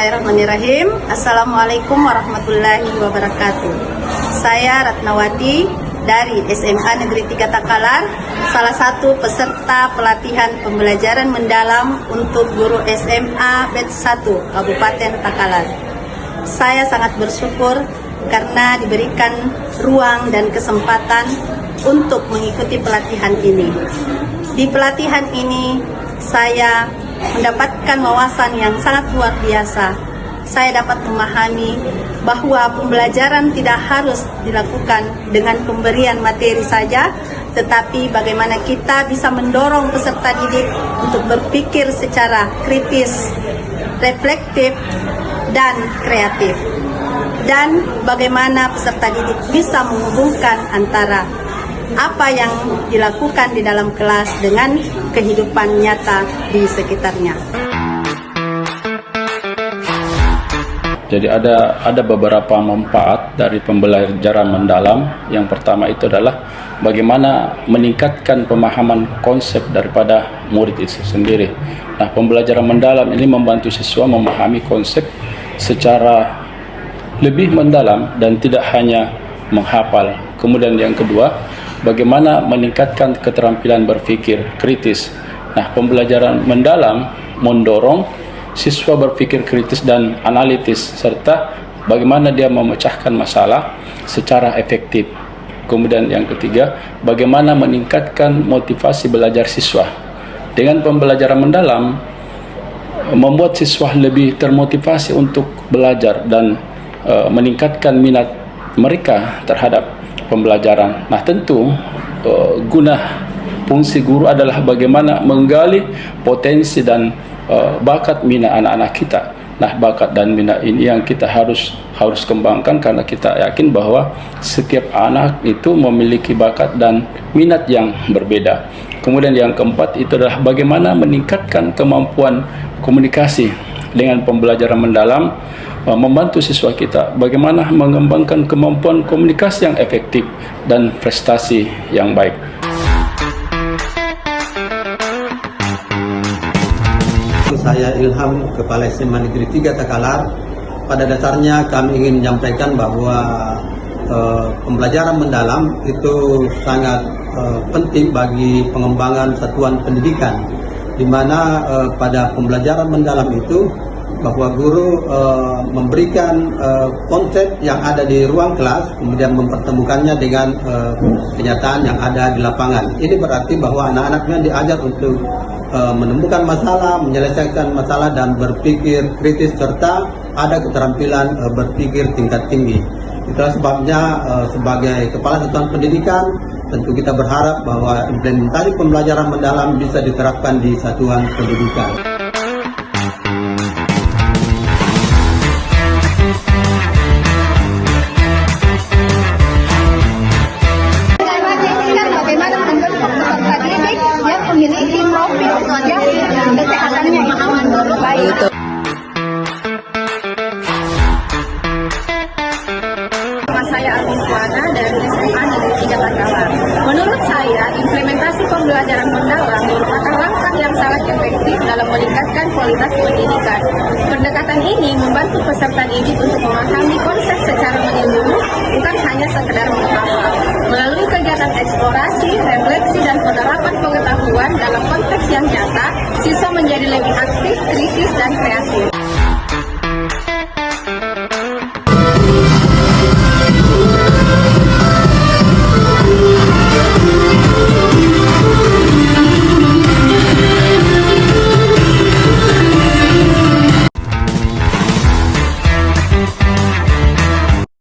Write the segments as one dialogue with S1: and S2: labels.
S1: Bismillahirrahmanirrahim. Assalamualaikum warahmatullahi wabarakatuh. Saya Ratnawati dari SMA Negeri 3 Takalar, salah satu peserta pelatihan pembelajaran mendalam untuk guru SMA Batch 1 Kabupaten Takalar. Saya sangat bersyukur karena diberikan ruang dan kesempatan untuk mengikuti pelatihan ini. Di pelatihan ini saya mendapatkan wawasan yang sangat luar biasa. Saya dapat memahami bahwa pembelajaran tidak harus dilakukan dengan pemberian materi saja, tetapi bagaimana kita bisa mendorong peserta didik untuk berpikir secara kritis, reflektif, dan kreatif. Dan bagaimana peserta didik bisa menghubungkan antara apa yang dilakukan di dalam kelas dengan kehidupan nyata di sekitarnya.
S2: Jadi ada beberapa manfaat dari pembelajaran mendalam. Yang pertama itu adalah bagaimana meningkatkan pemahaman konsep daripada murid itu sendiri. Nah, pembelajaran mendalam ini membantu siswa memahami konsep secara lebih mendalam dan tidak hanya menghafal. Kemudian yang kedua, bagaimana meningkatkan keterampilan berpikir kritis. Nah, pembelajaran mendalam mendorong siswa berpikir kritis dan analitis, serta bagaimana dia memecahkan masalah secara efektif. Kemudian yang ketiga, bagaimana meningkatkan motivasi belajar siswa. Dengan pembelajaran mendalam, membuat siswa lebih termotivasi untuk belajar dan meningkatkan minat mereka terhadap pembelajaran. Nah, tentu guna fungsi guru adalah bagaimana menggali potensi dan bakat minat anak-anak kita. Nah, bakat dan minat ini yang kita harus kembangkan, karena kita yakin bahwa setiap anak itu memiliki bakat dan minat yang berbeda. Kemudian yang keempat itu adalah bagaimana meningkatkan kemampuan komunikasi. Dengan pembelajaran mendalam membantu siswa kita bagaimana mengembangkan kemampuan komunikasi yang efektif dan prestasi yang baik.
S3: Saya Ilham, Kepala SMA Negeri 3 Takalar. Pada dasarnya kami ingin menyampaikan bahwa pembelajaran mendalam itu sangat penting bagi pengembangan satuan pendidikan, di mana pada pembelajaran mendalam itu bahwa guru memberikan konsep yang ada di ruang kelas, kemudian mempertemukannya dengan kenyataan yang ada di lapangan. Ini berarti bahwa anak-anaknya diajar untuk menemukan masalah, menyelesaikan masalah, dan berpikir kritis, serta ada keterampilan berpikir tingkat tinggi. Itulah sebabnya sebagai Kepala Satuan Pendidikan, tentu kita berharap bahwa implementasi pembelajaran mendalam bisa diterapkan di satuan pendidikan.
S1: Memiliki profil kesehatannya yang baik. Saya Almiswana dari SMA Negeri 3 Takalar. Menurut saya, implementasi pembelajaran mendalam merupakan langkah yang sangat efektif dalam meningkatkan kualitas pendidikan. Pendekatan ini membantu peserta didik untuk memahami konsep secara menyeluruh, bukan hanya sekedar menghafal. Melalui kegiatan eksplorasi, refleksi, dan penerapan pengetahuan dalam konteks yang nyata, siswa menjadi lebih aktif, kritis, dan kreatif.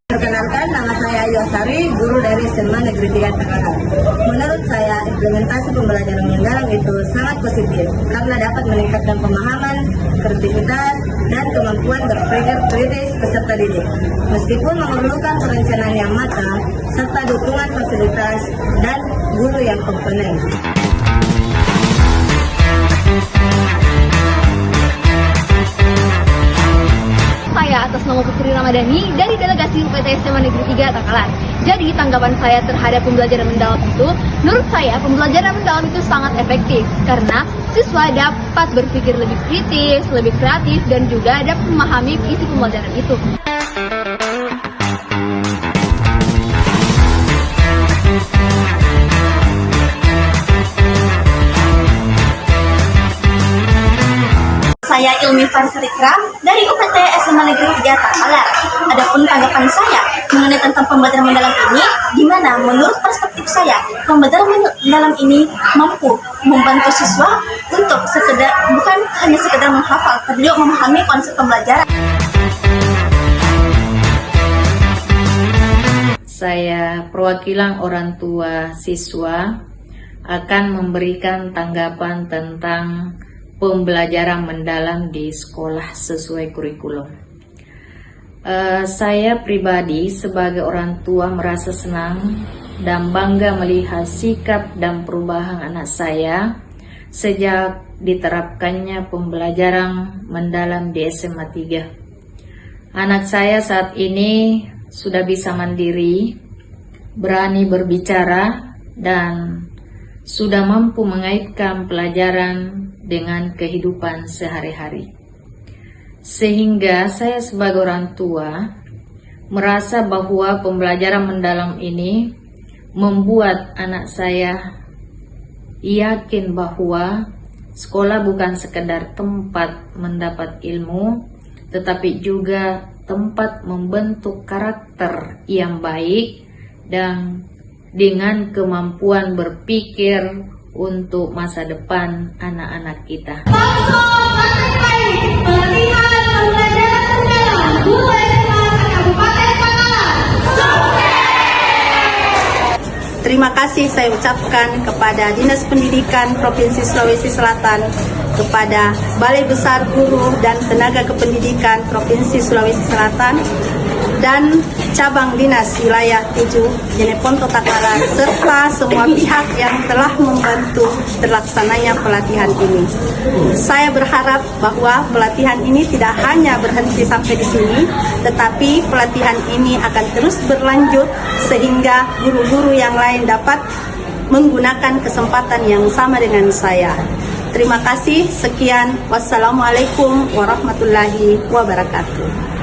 S1: Perkenalkan, nama saya Yosari, guru dari SMA Negeri 3 Takalar. Menurut saya, implementasi pembelajaran mendalam itu sangat positif karena dapat meningkatkan pemahaman, kreativitas, dan kemampuan berpikir kritis peserta didik. Meskipun memerlukan perencanaan yang matang serta dukungan fasilitas dan guru yang kompeten.
S4: Saya atas nama Putri Ramadhani dari delegasi UPT SMA Negeri 3 Takalar. Jadi tanggapan saya terhadap pembelajaran mendalam itu, menurut saya pembelajaran mendalam itu sangat efektif karena siswa dapat berpikir lebih kritis, lebih kreatif, dan juga dapat memahami isi pembelajaran itu.
S1: Saya Ilmi Farsarikram dari UPT SMA Negeri 3 Takalar. Adapun tanggapan saya mengenai tentang pembelajaran mendalam ini, di mana menurut perspektif saya, pembelajaran mendalam ini mampu membantu siswa untuk bukan hanya sekedar menghafal, tapi juga memahami konsep pembelajaran.
S5: Saya perwakilan orang tua siswa akan memberikan tanggapan tentang pembelajaran mendalam di sekolah sesuai kurikulum. Saya pribadi sebagai orang tua merasa senang dan bangga melihat sikap dan perubahan anak saya sejak diterapkannya pembelajaran mendalam di SMA 3. Anak saya saat ini sudah bisa mandiri, berani berbicara, dan sudah mampu mengaitkan pelajaran dengan kehidupan sehari-hari. Sehingga saya sebagai orang tua merasa bahwa pembelajaran mendalam ini membuat anak saya yakin bahwa sekolah bukan sekedar tempat mendapat ilmu, tetapi juga tempat membentuk karakter yang baik dan dengan kemampuan berpikir untuk masa depan anak-anak kita.
S1: Terima kasih saya ucapkan kepada Dinas Pendidikan Provinsi Sulawesi Selatan, kepada Balai Besar Guru dan Tenaga Kependidikan Provinsi Sulawesi Selatan, dan cabang dinas wilayah 7 Jeneponto Takalar, serta semua pihak yang telah membantu terlaksananya pelatihan ini. Saya berharap bahwa pelatihan ini tidak hanya berhenti sampai di sini, tetapi pelatihan ini akan terus berlanjut sehingga guru-guru yang lain dapat menggunakan kesempatan yang sama dengan saya. Terima kasih, sekian. Wassalamualaikum warahmatullahi wabarakatuh.